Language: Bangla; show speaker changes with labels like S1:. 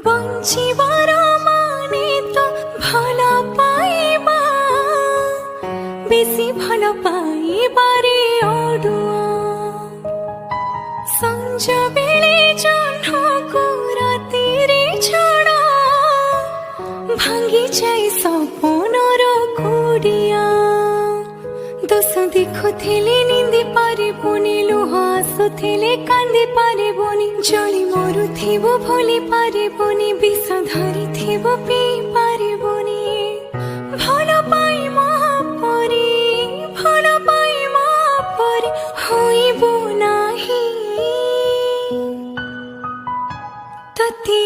S1: বঞ্চিবার মানে তো ভালো পাইবা, বেশি ভালো পাইবারে অডুয়া। সঞ্জ বেলে জহ্নকু রাতিরে ছড়া, ভাঙ্গি যাই সপনর কুড়িয়া। দোষ দেখুଥିଲେ নিন্দি পারিবনি, লুহ আসুଥିଲେ কান্দি পারিবনি। জଳି মরুথিব ভুলি পারিবনি, বিষ ধরিথিব পিই পারিবনি। ভাল পাই মহাপরি, ভাল পাই মহাপরি হইব নাহি। ততে